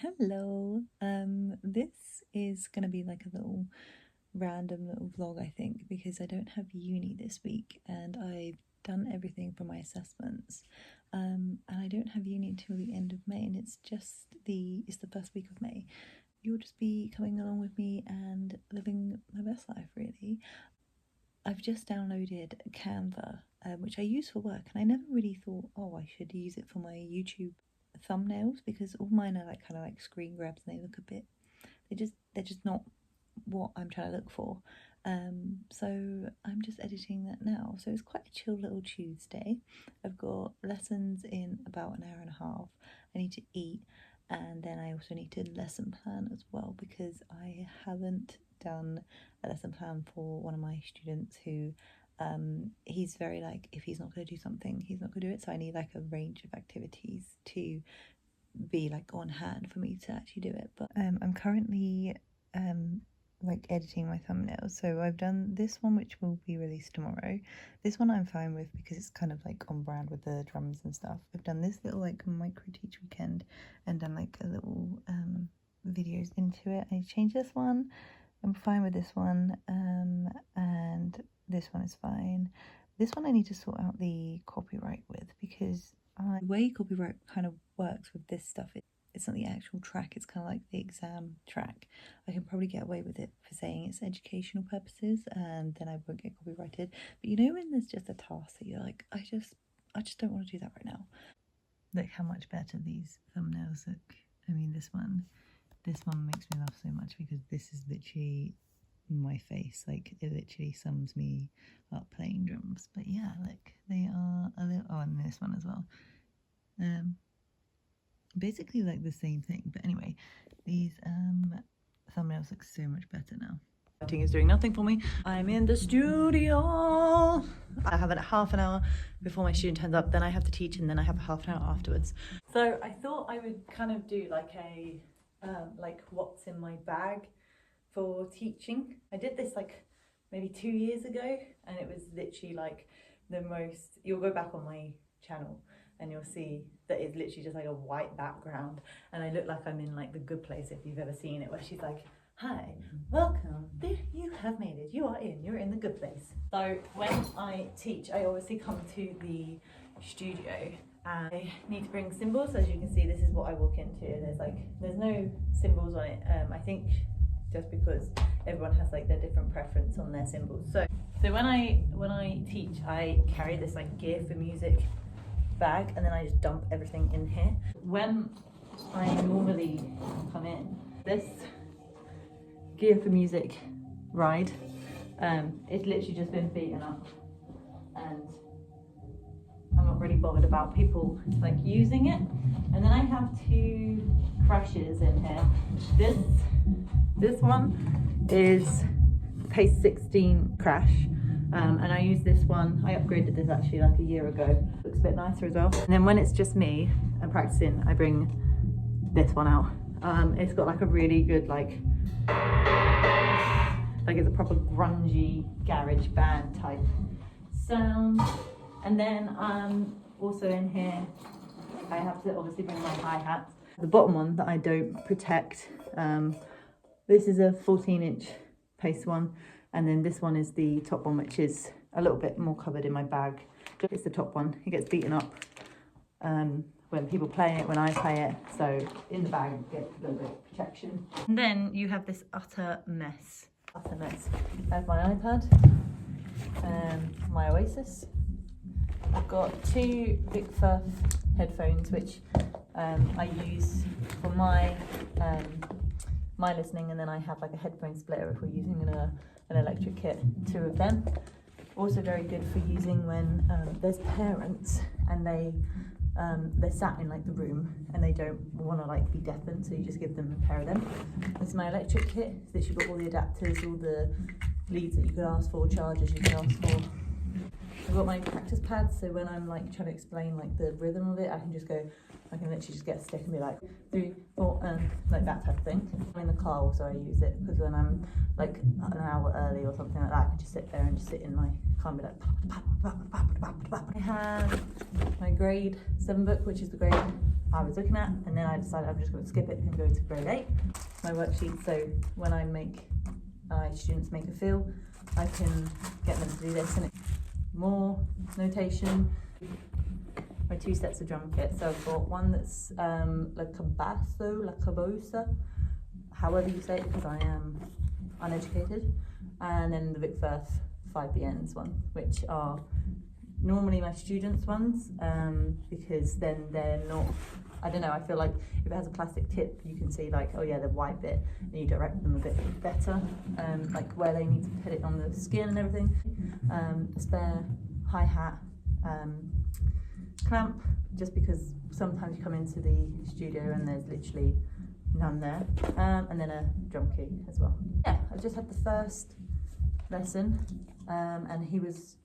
Hello. This is gonna be like a little random little vlog, I think, because I don't have uni this week and I've done everything for my assessments. And I don't have uni until the end of May, and it's the first week of May. You'll just be coming along with me and living my best life, really. I've just downloaded Canva, which I use for work, and I never really thought, oh, I should use it for my YouTube thumbnails, because all mine are like kind of like screen grabs and they look a bit, they're just not what I'm trying to look for. So I'm just editing that now. So it's quite a chill little Tuesday. I've got lessons in about an hour and a half. I need to eat, and then I also need to lesson plan as well, because I haven't done a lesson plan for one of my students who he's very like, if he's not going to do something, he's not going to do it. So I need like a range of activities to be like on hand for me to actually do it. But I'm currently like editing my thumbnails. So I've done this one, which will be released tomorrow. This one I'm fine with because it's kind of like on brand with the drums and stuff. I've done this little like micro teach weekend and done like a little videos into it. I changed this one. I'm fine with this one, and this one is fine. This one I need to sort out the copyright with, because the way copyright kind of works with this stuff, it's not the actual track, it's kind of like the exam track. I can probably get away with it for saying it's educational purposes, and then I won't get copyrighted. But you know when there's just a task that you're like, I just don't want to do that right now. Look how much better these thumbnails look. I mean, this one makes me laugh so much because this is literally my face. Like, it literally sums me up playing drums. But yeah, look, they are a little, oh, and this one as well. Basically like the same thing. But anyway, these thumbnails look so much better now. Writing is doing nothing for me. I'm in the studio. I have a half an hour before my student turns up, then I have to teach, and then I have a half an hour afterwards. So I thought I would kind of do like a like what's in my bag for teaching. I did this like maybe 2 years ago, and it was literally like the most, you'll go back on my channel and you'll see that it's literally just like a white background, and I look like I'm in like The Good Place, if you've ever seen it, where she's like, hi, welcome, there, you have made it, you're in The Good Place. So when I teach, I obviously come to the studio and I need to bring cymbals. As you can see, this is what I walk into. There's no cymbals on it. I think just because everyone has like their different preference on their cymbals. So when I teach, I carry this like gear for music bag, and then I just dump everything in here. When I normally come in, this gear for music ride, it's literally just been beaten up, and I'm not really bothered about people like using it. And then I have 2 crashes in here. This one is pace 16 crash, and I use this one. I upgraded this actually like a year ago. Looks a bit nicer as well. And then when it's just me and practicing, I bring this one out. It's got like a really good like it's a proper grungy garage band type sound. And then also in here, I have to obviously bring my hi-hats. The bottom one that I don't protect, this is a 14-inch pace one, and then this one is the top one, which is a little bit more covered in my bag. It's the top one. It gets beaten up when people play it, when I play it, so in the bag you get a little bit of protection. And then you have this utter mess. I have my iPad, my Oasis. I've got 2 Big Furf headphones, which I use for my listening, and then I have like a headphone splitter if we're using an electric kit, 2 of them. Also very good for using when there's parents and they're sat in like the room and they don't want to like be deafened, so you just give them a pair of them. This is my electric kit. It's literally got all the adapters, all the leads that you could ask for, chargers you could ask for. I've got my practice pads, so when I'm like trying to explain like the rhythm of it, I can literally just get a stick and be like 3, 4, like that type of thing. I'm in the car also, I use it because when I'm like an hour early or something like that, I can just sit there and just sit in my car and be like. I have my grade 7 book, which is the grade I was looking at, and then I decided I'm just going to skip it and go to grade 8. My worksheet, so when I make students make a fill, I can get them to do this, and it's more notation. My 2 sets of drum kit, so I've got one that's la cabosa, however you say it, because I am uneducated, and then the Vic Firth 5BNs one, which are normally my students' ones, because then they're not, I don't know, I feel like if it has a plastic tip, you can see like, oh yeah, the white bit, and you direct them a bit better, like where they need to put it on the skin and everything. A spare hi-hat clamp, just because sometimes you come into the studio and there's literally none there, and then a drum key as well. Yeah, I just had the first lesson, and he was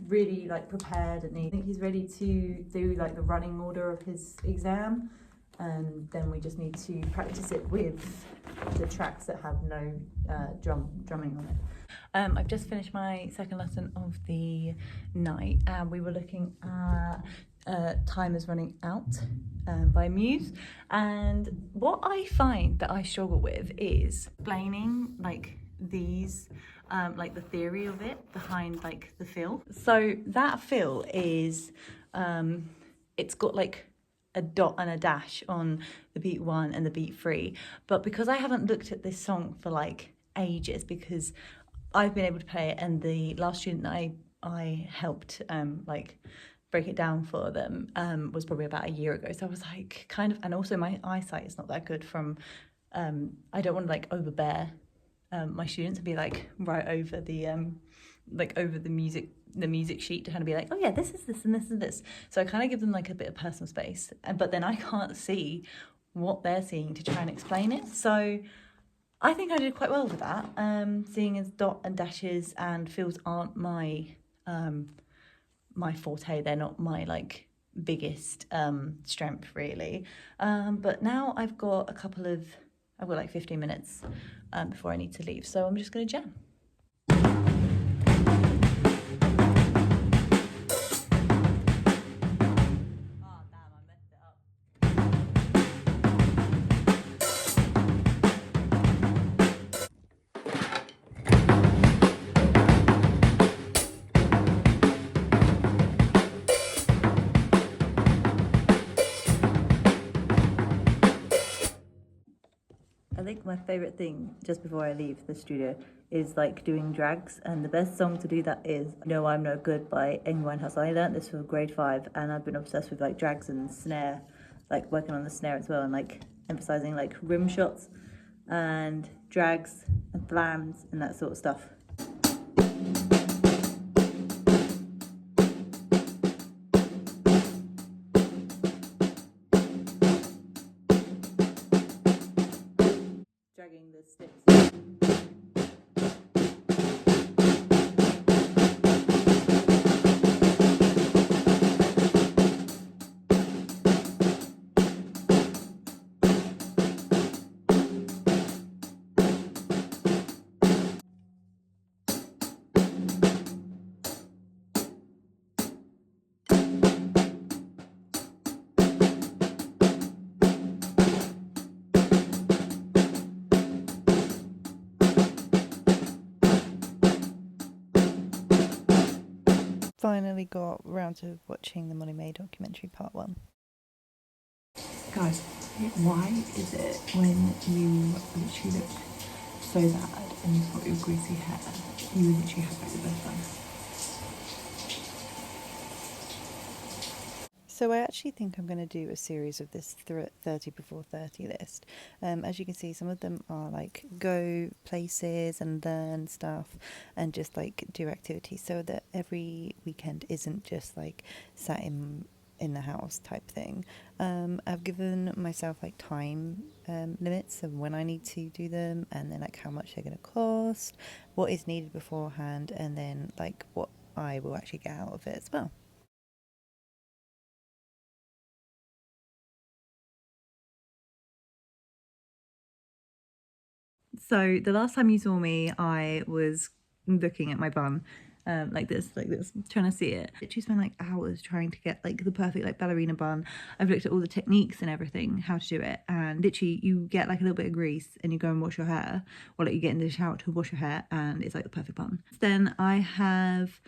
really like prepared, and I think he's ready to do like the running order of his exam, and then we just need to practice it with the tracks that have no drumming on it. I've just finished my second lesson of the night, and we were looking at Time Is Running Out by Muse, and what I find that I struggle with is explaining like these like the theory of it behind like the fill. So that fill is it's got like a dot and a dash on the beat 1 and the beat 3, but because I haven't looked at this song for like ages, because I've been able to play it, and the last student that I helped like break it down for them was probably about a year ago, so I was like kind of, and also my eyesight is not that good from I don't want to like overbear my students and be like right over the like over the music sheet to kind of be like, oh yeah, this is this and this is this. So I kind of give them like a bit of personal space, but then I can't see what they're seeing to try and explain it. So I think I did quite well with that, seeing as dot and dashes and fills aren't my my forte. They're not my like biggest strength really, but now I've got like 15 minutes before I need to leave, so I'm just going to jam. I think my favourite thing just before I leave the studio is like doing drags, and the best song to do that is No I'm No Good by Amy Winehouse. I learned this for grade 5, and I've been obsessed with like drags and snare, like working on the snare as well, and like emphasising like rim shots and drags and flams and that sort of stuff. Dragging the sticks. Finally got around to watching the Molly May documentary part 1. Guys, why is it when you literally look so bad and you've got your greasy hair, you literally have like the best time? So I actually think I'm going to do a series of this 30 before 30 list. As you can see, some of them are like go places and learn stuff and just like do activities, so that every weekend isn't just like sat in the house type thing. I've given myself like time limits of when I need to do them, and then like how much they're going to cost, what is needed beforehand, and then like what I will actually get out of it as well. So the last time you saw me, I was looking at my bum, like this, trying to see it. Literally spent like hours trying to get like the perfect like ballerina bun. I've looked at all the techniques and everything, how to do it, and literally you get like a little bit of grease and you go and wash your hair, or like you get in the shower to wash your hair, and it's like the perfect bun. Then I have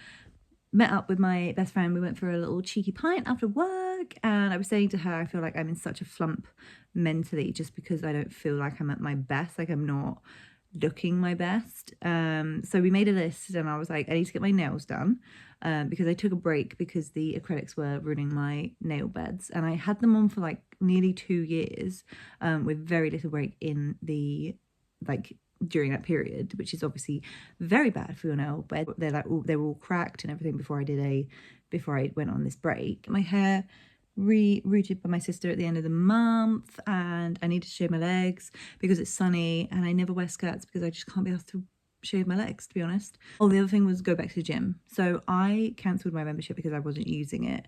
met up with my best friend. We went for a little cheeky pint after work, and I was saying to her, I feel like I'm in such a flump mentally just because I don't feel like I'm at my best, like I'm not looking my best. So we made a list, and I was like, I need to get my nails done, because I took a break because the acrylics were ruining my nail beds, and I had them on for like nearly 2 years, with very little break in the like during that period, which is obviously very bad for your nail bed. They were all cracked and everything before I went on this break. My hair re-rooted by my sister at the end of the month, and I need to shave my legs because it's sunny, and I never wear skirts because I just can't be asked to shave my legs, to be honest. Oh, the other thing was go back to the gym. So I cancelled my membership because I wasn't using it.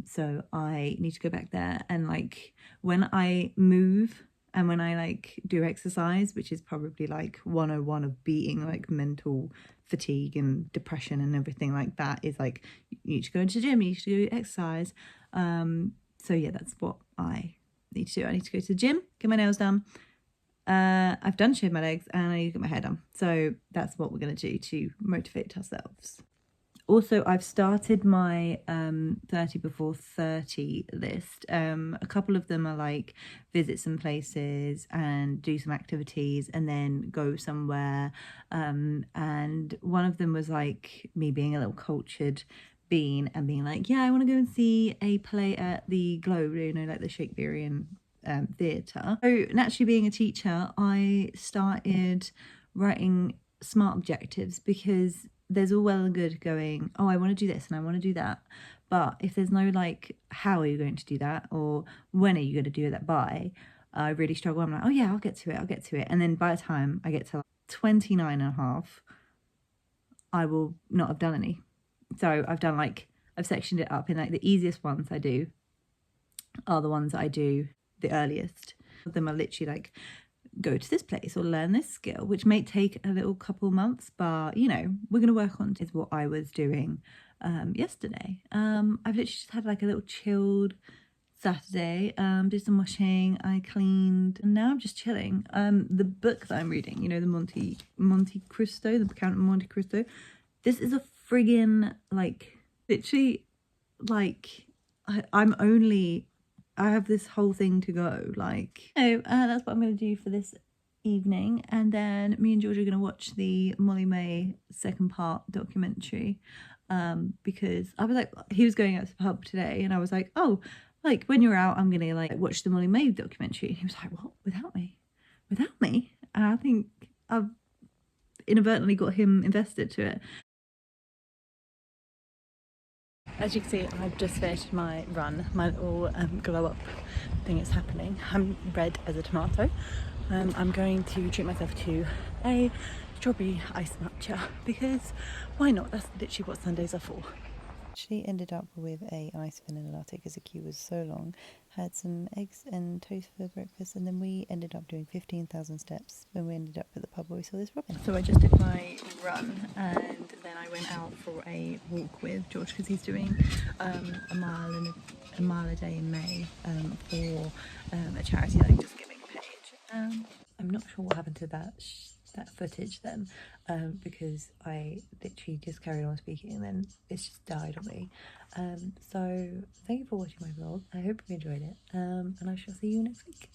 So I need to go back there, and like when I move and when I like do exercise, which is probably like 101 of beating like mental fatigue and depression and everything like that, is like you need to go into the gym, you need to do exercise. So yeah, that's what I need to do. I need to go to the gym, get my nails done. I've done shave my legs, and I need to get my hair done. So that's what we're going to do to motivate ourselves. Also, I've started my 30 before 30 list. A couple of them are like visit some places and do some activities and then go somewhere. And one of them was like me being a little cultured bean and being like, yeah, I want to go and see a play at the Globe, you know, like the Shakespearean theatre. So naturally, being a teacher, I started writing smart objectives, because there's all well and good going, oh, I want to do this and I want to do that, but if there's no like, how are you going to do that, or when are you going to do that by, I really struggle. I'm like, oh yeah, I'll get to it, and then by the time I get to like 29 and a half, I will not have done any. So I've sectioned it up in like the easiest ones I do are the ones that I do the earliest. Of them are literally like, go to this place or learn this skill, which may take a little couple months, but you know, we're going to work on. Is what I was doing yesterday. I've literally just had like a little chilled Saturday. Did some washing, I cleaned, and now I'm just chilling. The book that I'm reading, you know, the Monte Cristo, the Count of Monte Cristo, this is a friggin' like literally like I have this whole thing to go, like, so that's what I'm going to do for this evening, and then me and George are going to watch the Molly May second part documentary, because I was like, he was going out to the pub today, and I was like, oh, like when you're out, I'm going to like watch the Molly May documentary, and he was like, what, without me, and I think I've inadvertently got him invested to it. As you can see, I've just finished my run, my little glow up thing is happening. I'm red as a tomato. I'm going to treat myself to a strawberry ice matcha, because why not? That's literally what Sundays are for. Actually ended up with a iced vanilla latte because the queue was so long. Had some eggs and toast for breakfast, and then we ended up doing 15,000 steps when we ended up at the pub where we saw this robin. So I just did my run, and then I went out for a walk with George because he's doing a mile a day in May for a charity that I'm just giving page. I'm not sure what happened to that footage then, because I literally just carried on speaking and then it's just died on me. So thank you for watching my vlog. I hope you enjoyed it, and I shall see you next week.